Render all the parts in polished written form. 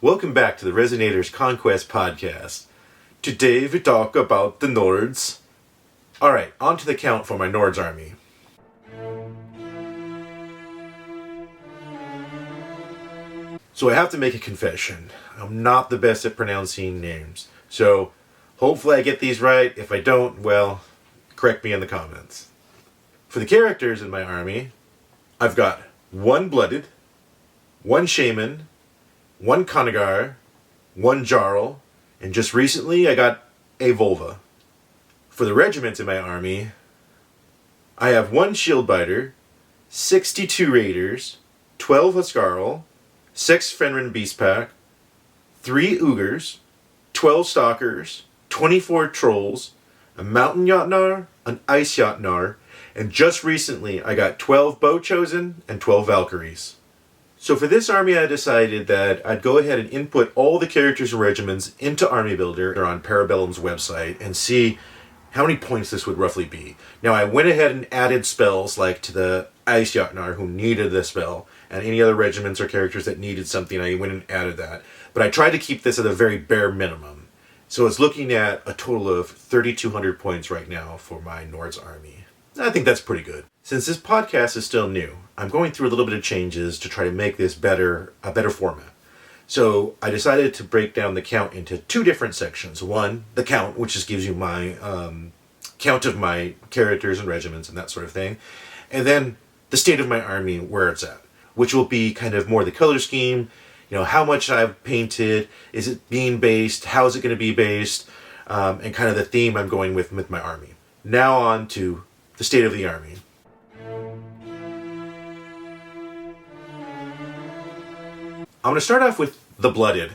Welcome back to the Resinator's Conquest podcast. Today we talk about the Nords. Alright, on to the count for my Nords army. So I have to make a confession. I'm not the best at pronouncing names. So hopefully I get these right. If I don't, well, correct me in the comments. For the characters in my army, I've got one Blooded, one Shaman, one Conagar, one Jarl, and just recently I got a Volva. For the regiments in my army, I have one Shieldbiter, 62 Raiders, 12 Huskarl, 6 Fenrir Beastpack, 3 Ugars, 12 Stalkers, 24 Trolls, a Mountain Jotnar, an Ice Jotnar, and just recently I got 12 Bow Chosen and 12 Valkyries. So for this army I decided that I'd go ahead and input all the characters and regiments into Army Builder on Parabellum's website and see how many points this would roughly be. Now I went ahead and added spells like to the Ice Jotnar who needed the spell, and any other regiments or characters that needed something I went and added that. But I tried to keep this at a very bare minimum. So it's looking at a total of 3,200 points right now for my Nords army. I think that's pretty good. Since this podcast is still new, I'm going through a little bit of changes to try to make this a better format. So I decided to break down the count into 2 different sections. One, the count, which just gives you my count of my characters and regiments and that sort of thing. And then the state of my army, where it's at, which will be kind of more the color scheme, how much I've painted, is it being based, how is it going to be based, and kind of the theme I'm going with my army. Now on to the state of the army. I'm going to start off with the Blooded.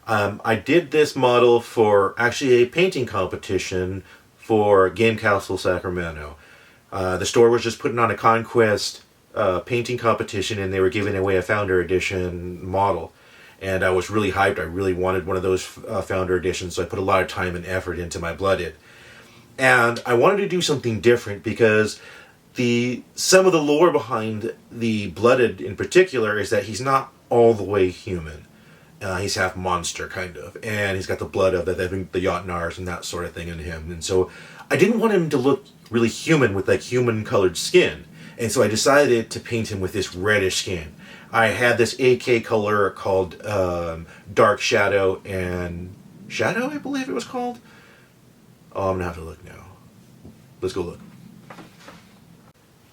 I did this model for actually a painting competition for Game Castle Sacramento. The store was just putting on a Conquest painting competition, and they were giving away a Founder Edition model. And I was really hyped. I really wanted one of those Founder Editions, so I put a lot of time and effort into my Blooded. And I wanted to do something different because some of the lore behind the Blooded in particular is that he's not all the way human. He's half monster, kind of. And he's got the blood of the Jotnars and that sort of thing in him. And so I didn't want him to look really human with like human-colored skin. And so I decided to paint him with this reddish skin. I had this AK color called Dark Shadow and... Shadow, I believe it was called? Oh, I'm going to have to look now. Let's go look.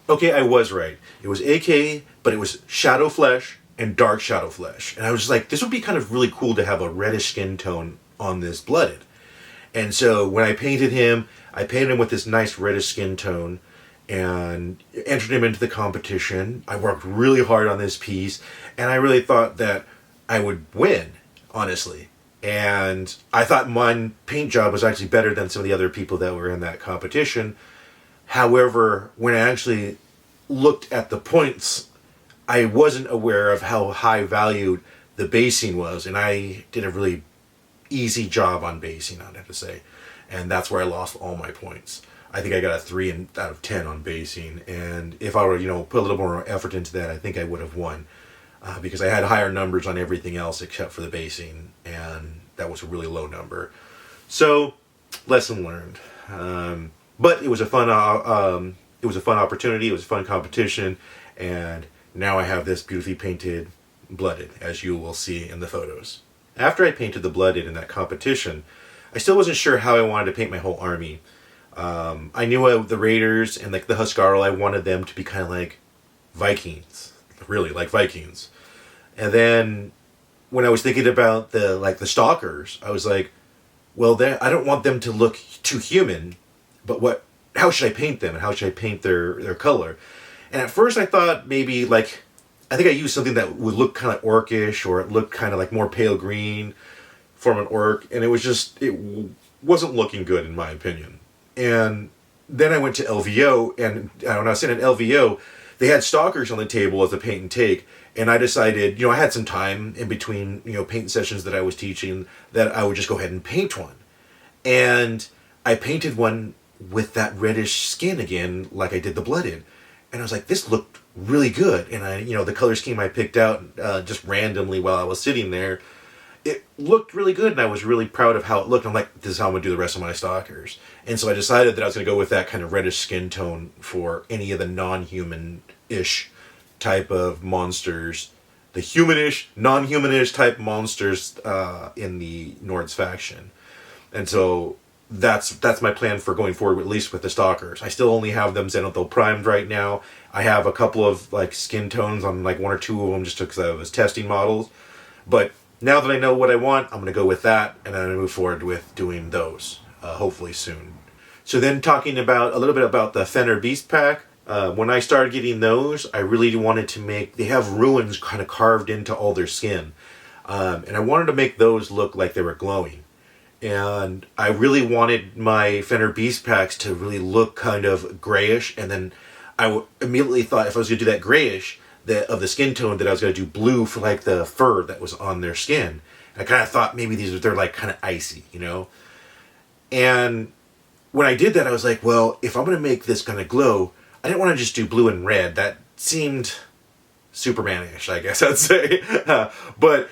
Okay, I was right. It was AK, but it was Shadow Flesh and Dark Shadow Flesh. And I was just like, this would be kind of really cool to have a reddish skin tone on this Blooded. And so when I painted him with this nice reddish skin tone and entered him into the competition. I worked really hard on this piece, and I really thought that I would win, honestly. And I thought my paint job was actually better than some of the other people that were in that competition. However, when I actually looked at the points, I wasn't aware of how high valued the basing was, and I did a really easy job on basing, I'd have to say. And that's where I lost all my points. I think I got a 3 out of 10 on basing, and if I were, put a little more effort into that, I think I would have won. Because I had higher numbers on everything else except for the basing, and that was a really low number. So, lesson learned. But it was a fun opportunity. It was a fun competition, and now I have this beautifully painted Blooded, as you will see in the photos. After I painted the Blooded in that competition, I still wasn't sure how I wanted to paint my whole army. I knew the Raiders and like the Huskarl, I wanted them to be kind of like Vikings, really like Vikings. And then when I was thinking about the Stalkers, I was like, well, I don't want them to look too human, but how should I paint them and how should I paint their color? And at first I thought maybe I think I used something that would look kind of orcish, or it looked kind of like more pale green from an orc, and it wasn't looking good in my opinion. And then I went to LVO, and when I was sitting at LVO, they had Stalkers on the table as a paint and take, and I decided, I had some time in between, paint sessions that I was teaching, that I would just go ahead and paint one. And I painted one with that reddish skin again, like I did the Blooded. And I was like, this looked really good. And the color scheme I picked out just randomly while I was sitting there, it looked really good, and I was really proud of how it looked. I'm like, this is how I'm going to do the rest of my stalkers. And so I decided that I was going to go with that kind of reddish skin tone for any of the non-human-ish type of monsters. The humanish, non-humanish type monsters in the Nords faction. And so that's my plan for going forward, at least with the stalkers. I still only have them Zenithal primed right now. I have a couple of like skin tones on like one or two of them just because I was testing models. But now that I know what I want, I'm going to go with that, and I'm going to move forward with doing those, hopefully soon. So then talking about a little bit about the Fenrir Beast Pack, when I started getting those, I really wanted to make, they have ruins kind of carved into all their skin. And I wanted to make those look like they were glowing. And I really wanted my Fenrir Beast Packs to really look kind of grayish, and then I immediately thought if I was going to do that grayish, of the skin tone, that I was going to do blue for like the fur that was on their skin. And I kind of thought maybe they're like kind of icy, you know? And when I did that, I was like, well, if I'm going to make this kind of glow, I didn't want to just do blue and red. That seemed Superman-ish, I guess I'd say. But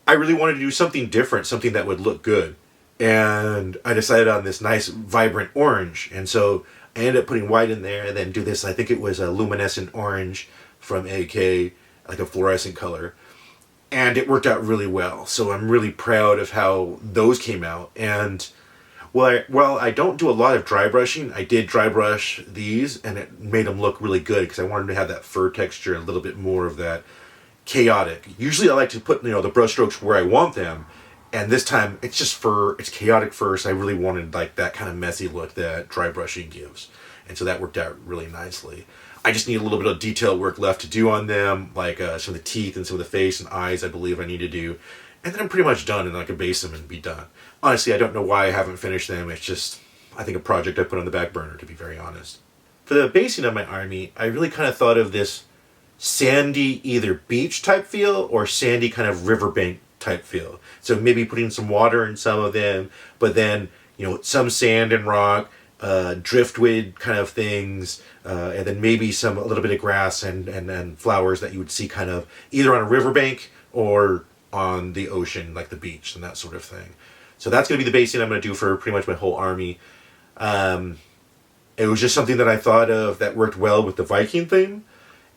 I really wanted to do something different, something that would look good. And I decided on this nice, vibrant orange. And so I ended up putting white in there and then do this, I think it was a luminescent orange from AK, like a fluorescent color. And it worked out really well. So I'm really proud of how those came out. And while I don't do a lot of dry brushing, I did dry brush these, and it made them look really good because I wanted to have that fur texture, a little bit more of that chaotic. Usually I like to put, the brush strokes where I want them. And this time it's just fur, it's chaotic fur, so I really wanted like that kind of messy look that dry brushing gives. And so that worked out really nicely. I just need a little bit of detail work left to do on them, like some of the teeth and some of the face and eyes I believe I need to do. And then I'm pretty much done, and I can base them and be done. Honestly, I don't know why I haven't finished them. It's just, I think, a project I put on the back burner, to be very honest. For the basing of my army, I really kind of thought of this sandy either beach type feel or sandy kind of riverbank type feel. So maybe putting some water in some of them, but then, some sand and rock, driftwood kind of things, and then maybe a little bit of grass and flowers that you would see kind of either on a riverbank or on the ocean, like the beach and that sort of thing. So that's going to be the basing I'm going to do for pretty much my whole army. It was just something that I thought of that worked well with the Viking theme.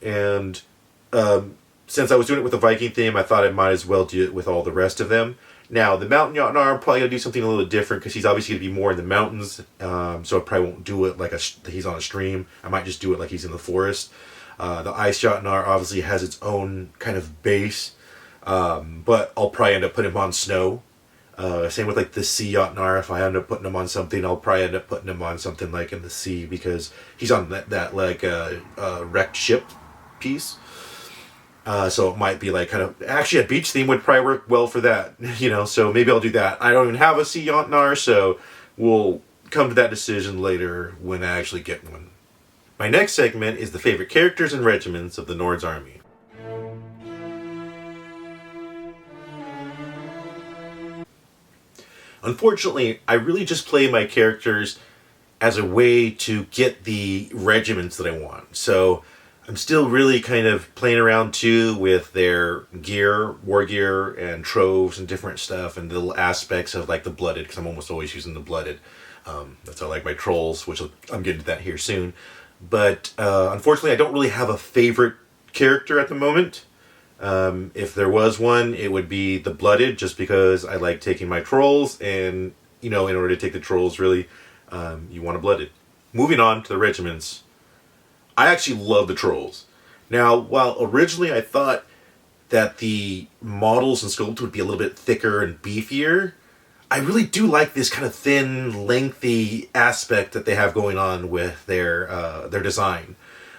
And since I was doing it with the Viking theme, I thought I might as well do it with all the rest of them. Now, the Mountain Jotnar, I'm probably going to do something a little different because he's obviously going to be more in the mountains. So I probably won't do it like he's on a stream. I might just do it like he's in the forest. The Ice Jotnar obviously has its own kind of base. But I'll probably end up putting him on snow. Same with like the Sea Jotnar. If I end up putting him on something, I'll probably end up putting him on something like in the sea because he's on that like wrecked ship piece. So it might be like kind of, actually a beach theme would probably work well for that, so maybe I'll do that. I don't even have a Sea Jotnar, so we'll come to that decision later when I actually get one. My next segment is the favorite characters and regiments of the Nords army. Unfortunately, I really just play my characters as a way to get the regiments that I want. So I'm still really kind of playing around too with their gear, wargear, and troves and different stuff, and little aspects of like the blooded, because I'm almost always using the blooded. That's how I like my trolls, which I'm getting to that here soon. But unfortunately, I don't really have a favorite character at the moment. If there was one, it would be the blooded, just because I like taking my trolls, and in order to take the trolls, really, you want a blooded. Moving on to the regiments. I actually love the trolls. Now, while originally I thought that the models and sculpts would be a little bit thicker and beefier, I really do like this kind of thin, lengthy aspect that they have going on with their design.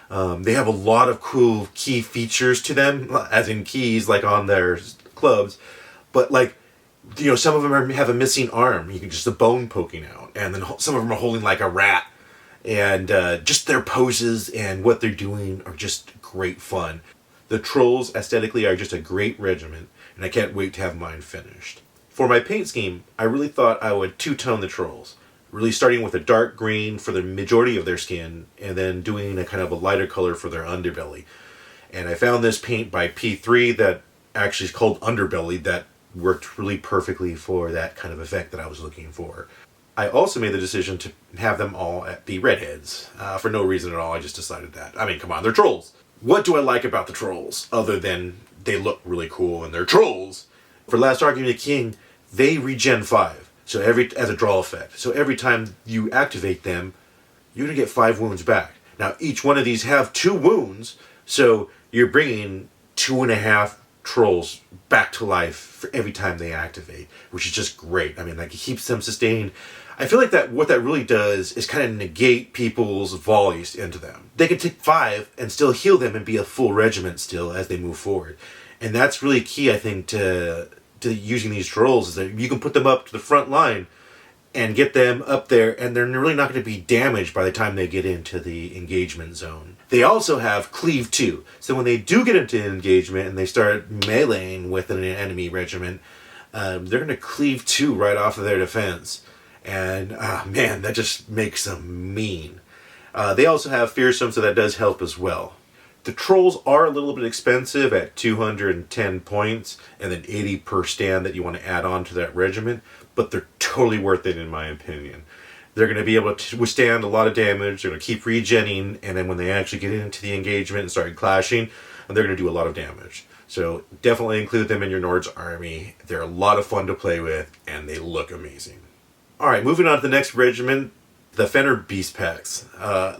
They have a lot of cool key features to them, as in keys, like on their clubs. But like, some of them have a missing arm. You can just a bone poking out, and then some of them are holding like a rat. And just their poses and what they're doing are just great fun. The trolls aesthetically are just a great regiment, and I can't wait to have mine finished. For my paint scheme, I really thought I would two-tone the trolls. Really starting with a dark green for the majority of their skin, and then doing a kind of a lighter color for their underbelly. And I found this paint by P3 that actually is called Underbelly that worked really perfectly for that kind of effect that I was looking for. I also made the decision to have them all be redheads. For no reason at all, I just decided that. I mean, come on, they're trolls. What do I like about the trolls, other than they look really cool and they're trolls? For Last Argument of King, they regen 5, so as a draw effect. So every time you activate them, you're going to get 5 wounds back. Now, each one of these have 2 wounds, so you're bringing 2.5 trolls back to life for every time they activate, which is just great. I mean, like, it keeps them sustained. I feel like that what that really does is kind of negate people's volleys into them. They can take 5 and still heal them and be a full regiment still as they move forward. And that's really key, I think, to using these trolls, is that you can put them up to the front line and get them up there, and they're really not going to be damaged by the time they get into the engagement zone. They also have Cleave 2. So when they do get into engagement and they start meleeing with an enemy regiment, they're going to Cleave 2 right off of their defense. And, man, that just makes them mean. They also have Fearsome, so that does help as well. The trolls are a little bit expensive at 210 points, and then 80 per stand that you want to add on to that regiment, but they're totally worth it in my opinion. They're going to be able to withstand a lot of damage, they're going to keep regenning, and then when they actually get into the engagement and start clashing, they're going to do a lot of damage. So definitely include them in your Nords army. They're a lot of fun to play with, and they look amazing. Alright, moving on to the next regiment, the Fenrir Beast Packs.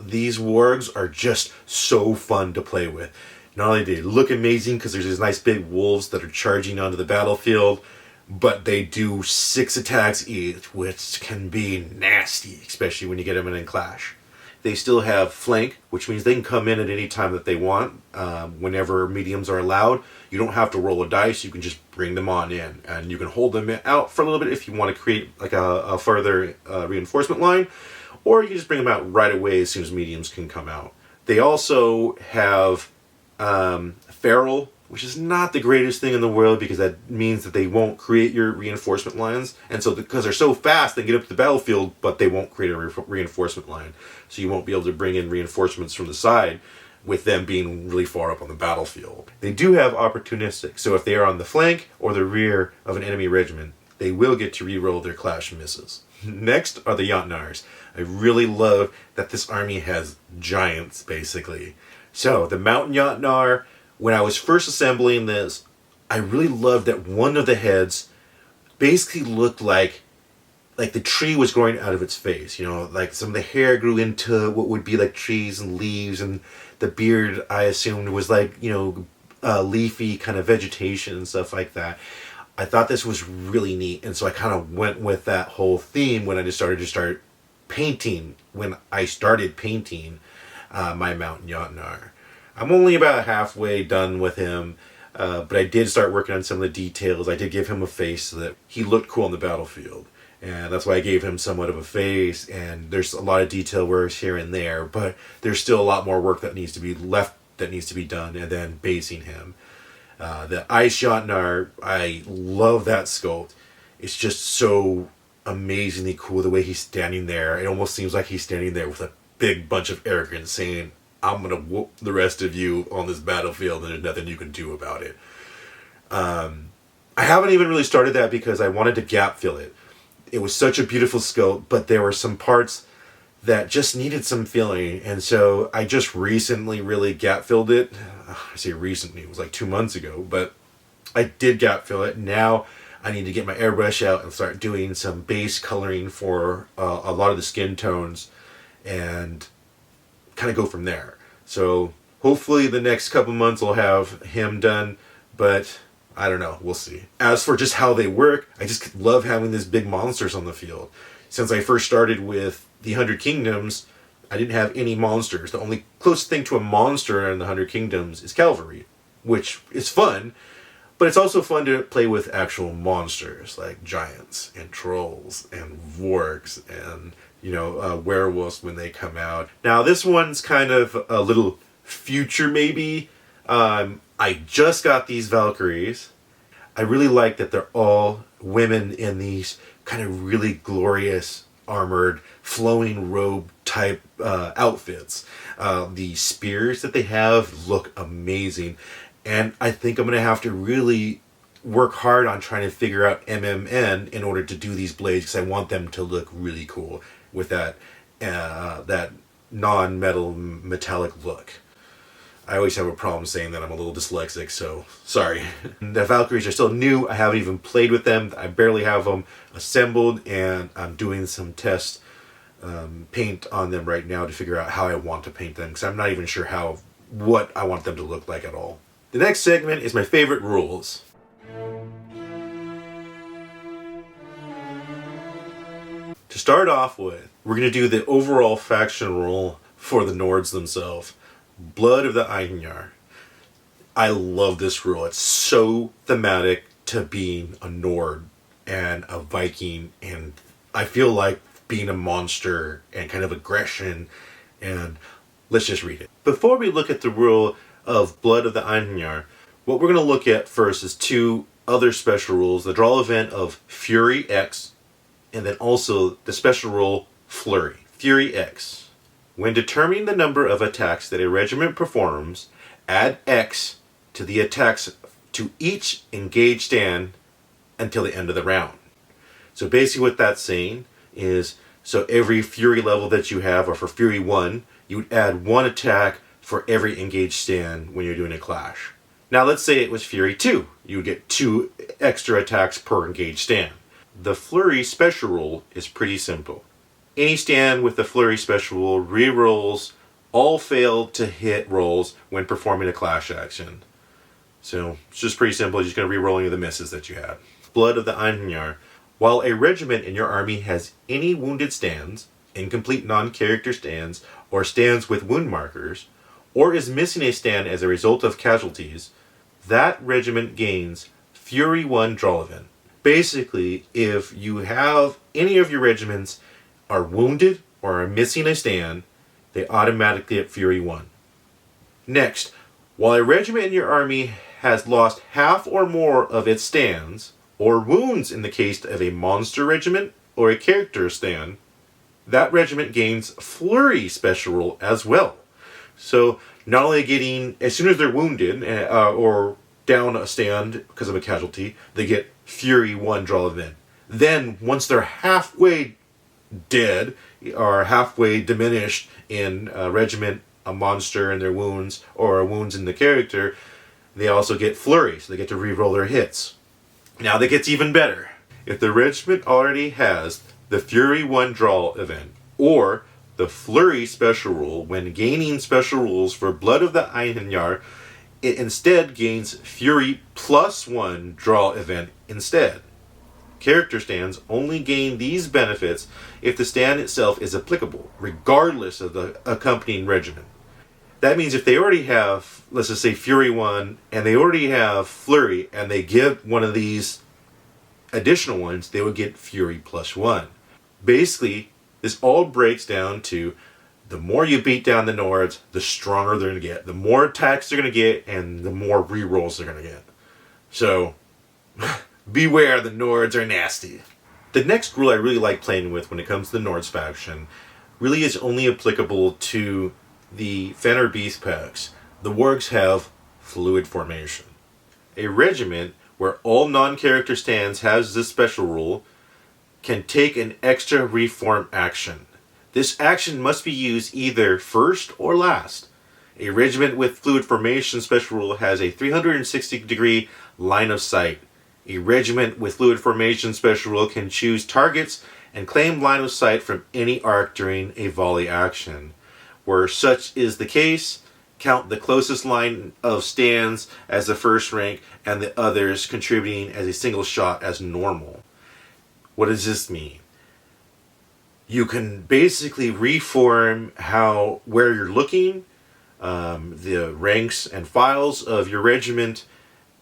These wargs are just so fun to play with. Not only do they look amazing because there's these nice big wolves that are charging onto the battlefield, but they do 6 attacks each, which can be nasty, especially when you get them in a clash. They still have flank, which means they can come in at any time that they want. Whenever mediums are allowed, you don't have to roll a dice, you can just bring them on in. And you can hold them out for a little bit if you want to create like a further reinforcement line, or you can just bring them out right away as soon as mediums can come out. They also have feral, which is not the greatest thing in the world because that means that they won't create your reinforcement lines. And so because they're so fast, they get up to the battlefield, but they won't create a reinforcement line. So you won't be able to bring in reinforcements from the side with them being really far up on the battlefield. They do have opportunistic, so if they are on the flank or the rear of an enemy regiment, they will get to reroll their clash misses. Next are the Jotnars. I really love that this army has giants, basically. So, the Mountain Jotnar, when I was first assembling this, I really loved that one of the heads basically looked like the tree was growing out of its face. You know, like some of the hair grew into what would be like trees and leaves, and the beard, I assumed, was like, you know, leafy kind of vegetation and stuff like that. I thought this was really neat, and so I kind of went with that whole theme when I just started painting. When I started painting my Mountain Jotnar. I'm only about halfway done with him, but I did start working on some of the details. I did give him a face so that he looked cool on the battlefield, and that's why I gave him somewhat of a face, and there's a lot of detail work here and there, but there's still a lot more work that needs to be done, and then basing him. The Ice Jotnar, I love that sculpt. It's just so amazingly cool the way he's standing there. It almost seems like he's standing there with a big bunch of arrogance saying, I'm going to whoop the rest of you on this battlefield and there's nothing you can do about it. I haven't even really started that because I wanted to gap fill it. It was such a beautiful sculpt, but there were some parts that just needed some filling, and so I just recently really gap filled it. I say recently, it was like 2 months ago, but I did gap fill it. Now I need to get my airbrush out and start doing some base coloring for a lot of the skin tones and kind of go from there. So hopefully the next couple months I'll have him done, but I don't know, we'll see. As for just how they work, I just love having these big monsters on the field. Since I first started with the 100 Kingdoms, I didn't have any monsters. The only closest thing to a monster in the 100 Kingdoms is cavalry, which is fun, but it's also fun to play with actual monsters like giants and trolls and wargs and, you know, werewolves when they come out. Now this one's kind of a little future maybe. I just got these Valkyries. I really like that they're all women in these kind of really glorious armored flowing robe type outfits. The spears that they have look amazing, and I think I'm gonna have to really work hard on trying to figure out MMN in order to do these blades because I want them to look really cool with that non-metal metallic look. I always have a problem saying that I'm a little dyslexic, so sorry. The Valkyries are still new. I haven't even played with them. I barely have them assembled, and I'm doing some test paint on them right now to figure out how I want to paint them because I'm not even sure what I want them to look like at all. The next segment is my favorite rules. To start off with, we're going to do the overall faction rule for the Nords themselves. Blood of the Einjar. I love this rule. It's so thematic to being a Nord and a Viking, and I feel like being a monster and kind of aggression, and let's just read it. Before we look at the rule of Blood of the Einjar, what we're going to look at first is two other special rules. The draw event of Fury X, and then also the special rule Flurry. Fury X. When determining the number of attacks that a regiment performs, add X to the attacks to each engaged stand until the end of the round. So basically what that's saying is, so every Fury level that you have, or for Fury 1, you would add 1 attack for every engaged stand when you're doing a clash. Now let's say it was Fury 2. You would get 2 extra attacks per engaged stand. The Flurry special rule is pretty simple. Any stand with the Flurry special rule re-rolls all failed to hit rolls when performing a clash action. So it's just pretty simple. You're just going to re-roll any of the misses that you had. Blood of the Einjar. While a regiment in your army has any wounded stands, incomplete non-character stands, or stands with wound markers, or is missing a stand as a result of casualties, that regiment gains Fury 1 draw event. Basically, if you have any of your regiments are wounded or are missing a stand, they automatically get Fury 1. Next, while a regiment in your army has lost half or more of its stands, or wounds in the case of a monster regiment or a character stand, that regiment gains Flurry special rule as well. So not only getting, as soon as they're wounded or down a stand because of a casualty, they get Fury 1 draw event. Then once they're halfway dead or halfway diminished in a regiment, a monster, and their wounds, or wounds in the character, they also get Flurry, so they get to re-roll their hits. Now that gets even better. If the regiment already has the Fury 1 draw event, or the Flurry special rule, when gaining special rules for Blood of the Einjar, it instead gains Fury +1 draw event instead. Character stands only gain these benefits if the stand itself is applicable, regardless of the accompanying regiment. That means if they already have, let's just say Fury 1, and they already have Flurry, and they give one of these additional ones, they would get Fury +1. Basically, this all breaks down to the more you beat down the Nords, the stronger they're going to get. The more attacks they're going to get, and the more rerolls they're going to get. So, beware, the Nords are nasty. The next rule I really like playing with when it comes to the Nords faction really is only applicable to the Fenrir Beast packs. The Wargs have fluid formation. A regiment where all non-character stands has this special rule can take an extra reform action. This action must be used either first or last. A regiment with fluid formation special rule has a 360-degree line of sight. A regiment with fluid formation special rule can choose targets and claim line of sight from any arc during a volley action. Where such is the case, count the closest line of stands as the first rank and the others contributing as a single shot as normal. What does this mean? You can basically reform where you're looking, the ranks and files of your regiment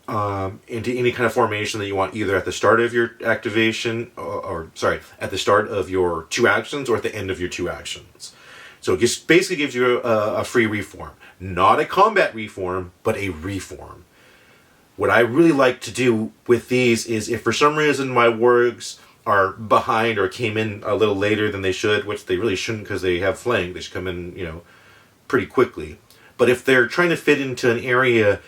into any kind of formation that you want, either at the start of your activation, at the start of your 2 actions or at the end of your 2 actions. So it just basically gives you a free reform. Not a combat reform, but a reform. What I really like to do with these is, if for some reason my wargs are behind or came in a little later than they should, which they really shouldn't because they have flank, they should come in, pretty quickly. But if they're trying to fit into an area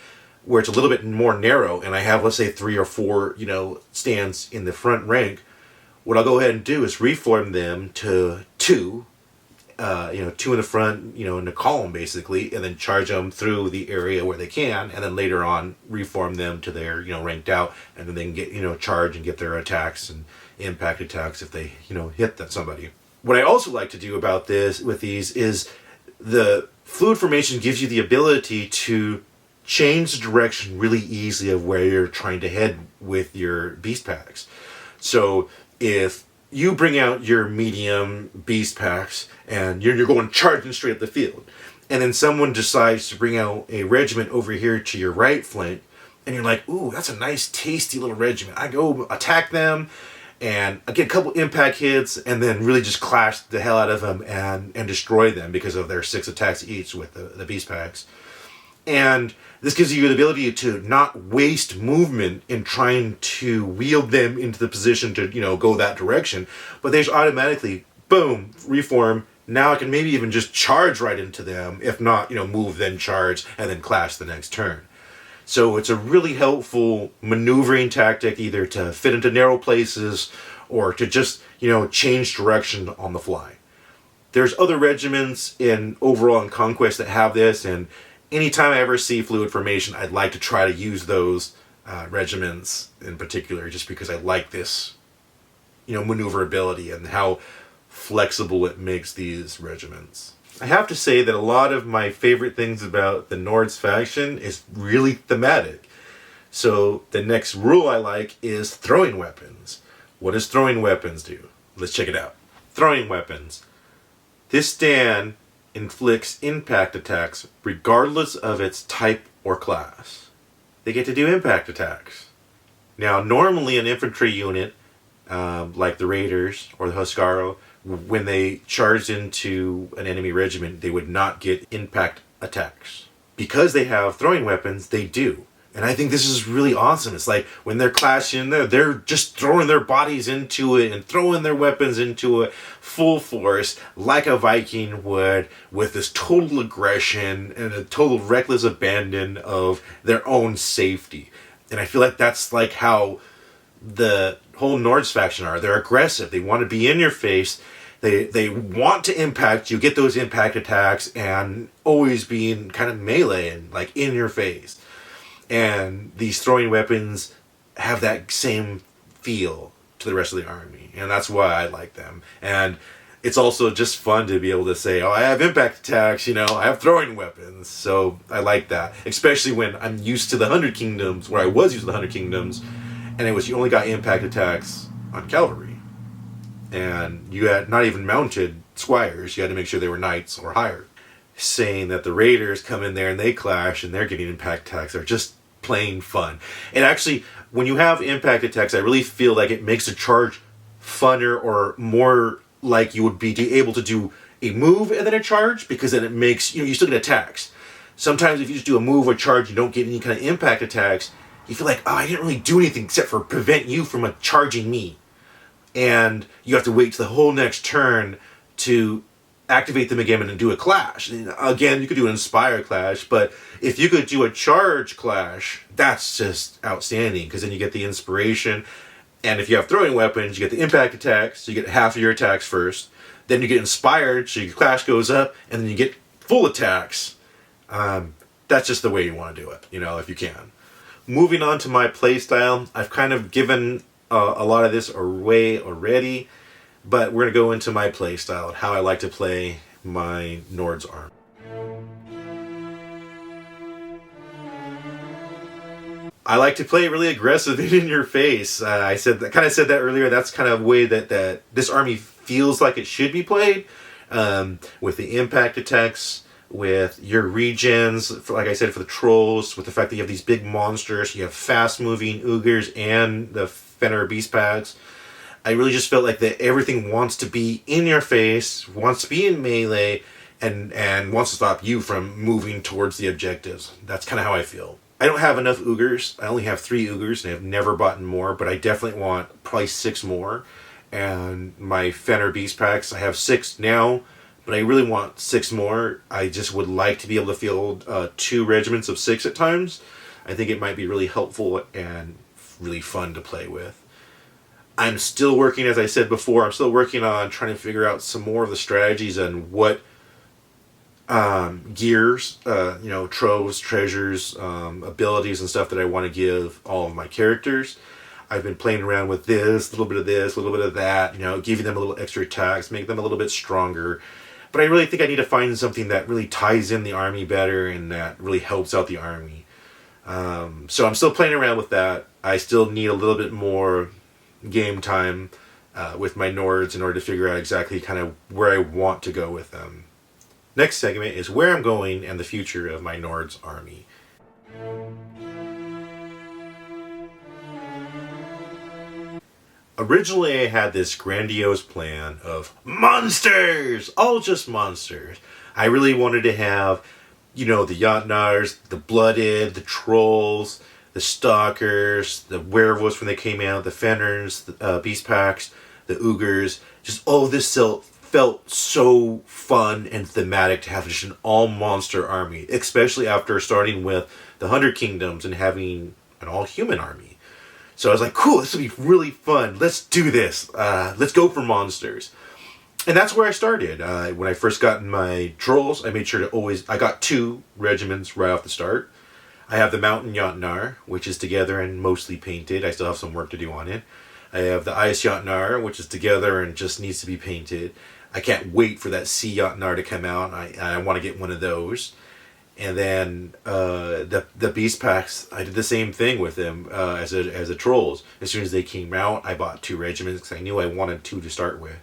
where it's a little bit more narrow, and I have, let's say, 3 or 4, stands in the front rank, what I'll go ahead and do is reform them to 2, 2 in the front, in the column basically, and then charge them through the area where they can, and then later on reform them to their, ranked out, and then they can get, charge and get their attacks and impact attacks if they, hit that somebody. What I also like to do about with these is the fluid formation gives you the ability to change the direction really easily of where you're trying to head with your beast packs. So if you bring out your medium beast packs and you're going charging straight up the field, and then someone decides to bring out a regiment over here to your right flank, and you're like, ooh, that's a nice tasty little regiment. I go attack them, and I get a couple impact hits, and then really just clash the hell out of them and destroy them because of their 6 attacks each with the beast packs. And this gives you the ability to not waste movement in trying to wield them into the position to, go that direction. But they just automatically, boom, reform. Now I can maybe even just charge right into them. If not, move, then charge, and then clash the next turn. So it's a really helpful maneuvering tactic, either to fit into narrow places or to just, change direction on the fly. There's other regiments overall in Conquest that have this, and anytime I ever see fluid formation, I'd like to try to use those regiments in particular, just because I like this, maneuverability and how flexible it makes these regiments. I have to say that a lot of my favorite things about the Nords faction is really thematic. So the next rule I like is throwing weapons. What does throwing weapons do? Let's check it out. Throwing weapons. This stand inflicts impact attacks regardless of its type or class. They get to do impact attacks. Now, normally an infantry unit, like the Raiders or the Huscarl, when they charged into an enemy regiment, they would not get impact attacks. Because they have throwing weapons, they do. And I think this is really awesome. It's like when they're clashing there, they're just throwing their bodies into it and throwing their weapons into it full force, like a Viking would, with this total aggression and a total reckless abandon of their own safety. And I feel like that's like how the whole Nords faction are. They're aggressive. They want to be in your face. They want to impact you, get those impact attacks, and always being kind of melee and like in your face. And these throwing weapons have that same feel to the rest of the army. And that's why I like them. And it's also just fun to be able to say, oh, I have impact attacks, I have throwing weapons. So I like that. Especially when I'm used to the 100 Kingdoms, where I was used to the 100 Kingdoms, and you only got impact attacks on cavalry. And you had not even mounted squires. You had to make sure they were knights or higher. Saying that the Raiders come in there and they clash and they're getting impact attacks. They're just plain fun. And actually, when you have impact attacks, I really feel like it makes the charge funner or more like you would be able to do a move and then a charge, because then it makes, you still get attacks. Sometimes if you just do a move or charge, you don't get any kind of impact attacks, you feel like, oh, I didn't really do anything except for prevent you from charging me. And you have to wait till the whole next turn to activate them again and do a clash. And again, you could do an inspire clash, but if you could do a charge clash, that's just outstanding, because then you get the inspiration. And if you have throwing weapons, you get the impact attacks, so you get half of your attacks first. Then you get inspired, so your clash goes up, and then you get full attacks. That's just the way you want to do it, if you can. Moving on to my playstyle, I've kind of given a lot of this away already, but we're going to go into my playstyle and how I like to play my Nords army. I like to play really aggressive and in your face. I said that earlier. That's kind of a way that this army feels like it should be played, with the impact attacks, with your regens, like I said, for the trolls, with the fact that you have these big monsters, you have fast-moving ogres and the Fenrir beast packs. I really just felt like that everything wants to be in your face, wants to be in melee, and wants to stop you from moving towards the objectives. That's kind of how I feel. I don't have enough ogres. I only have 3 ogres, and I've never bought more, but I definitely want probably 6 more. And my Fenrir beast packs, I have 6 now, but I really want 6 more. I just would like to be able to field 2 regiments of 6 at times. I think it might be really helpful and really fun to play with. I'm still working, as I said before, I'm still working on trying to figure out some more of the strategies and what gears, troves, treasures, abilities and stuff that I want to give all of my characters. I've been playing around with this, a little bit of this, a little bit of that, giving them a little extra attacks, make them a little bit stronger. But I really think I need to find something that really ties in the army better and that really helps out the army. So I'm still playing around with that. I still need a little bit more game time with my Nords in order to figure out exactly kind of where I want to go with them. Next segment is where I'm going and the future of my Nords army. Originally, I had this grandiose plan of monsters! All just monsters. I really wanted to have, the Jotnars, the Blooded, the Trolls, the Stalkers, the Werewolves when they came out, the Fenners, the Beast Packs, the Ogres. Just all of this felt so fun and thematic to have just an all-monster army, especially after starting with the 100 Kingdoms and having an all-human army. So I was like, cool, this will be really fun. Let's do this. Let's go for monsters. And that's where I started. When I first got my Trolls, I made sure I got 2 regiments right off the start. I have the Mountain Jotnar, which is together and mostly painted. I still have some work to do on it. I have the Ice Jotnar, which is together and just needs to be painted. I can't wait for that Sea Jotnar to come out. I want to get one of those. And then the Beast Packs, I did the same thing with them as a Trolls. As soon as they came out, I bought 2 regiments because I knew I wanted 2 to start with.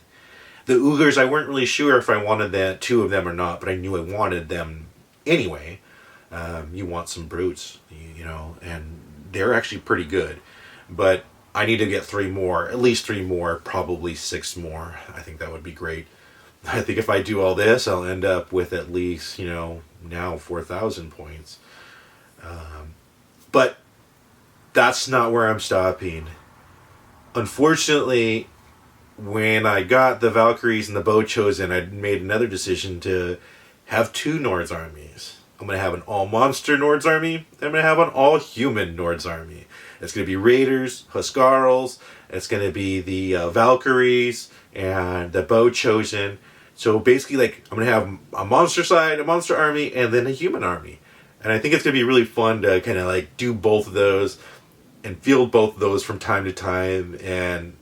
The Ogres, I weren't really sure if I wanted 2 of them or not, but I knew I wanted them anyway. You want some brutes, and they're actually pretty good. But I need to get 3 more, at least 3 more, probably 6 more. I think that would be great. I think if I do all this, I'll end up with at least, now 4,000 points. But that's not where I'm stopping. Unfortunately, when I got the Valkyries and the Bow Chosen, I made another decision to have 2 Nords armies. I'm going to have an all-monster Nords army, and I'm going to have an all-human Nords army. It's going to be Raiders, Huskarls, it's going to be the Valkyries, and the Bow Chosen. So basically, I'm going to have a monster side, a monster army, and then a human army. And I think it's going to be really fun to kind of do both of those and field both of those from time to time. And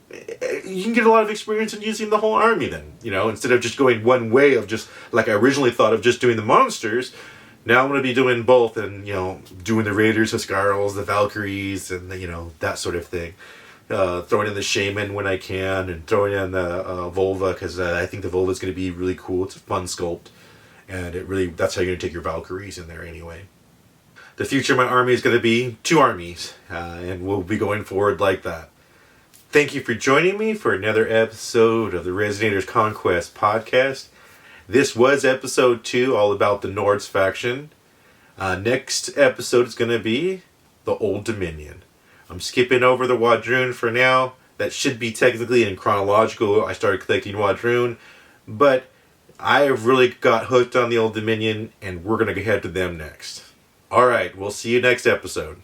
you can get a lot of experience in using the whole army then, instead of just going one way of just, like I originally thought of just doing the monsters. Now I'm going to be doing both and, doing the Raiders, Huskarls, the Valkyries, and, that sort of thing. Throwing in the Shaman when I can, and throwing in the Volva, because I think the Volva is going to be really cool. It's a fun sculpt, and that's how you're going to take your Valkyries in there anyway. The future of my army is going to be 2 armies, and we'll be going forward like that. Thank you for joining me for another episode of the Resinator's Conquest podcast. This was episode 2, all about the Nords faction. Next episode is going to be the Old Dominion. I'm skipping over the Wadroon for now. That should be technically in chronological. I started collecting Wadroon, but I have really got hooked on the Old Dominion, and we're going to head to them next. Alright, we'll see you next episode.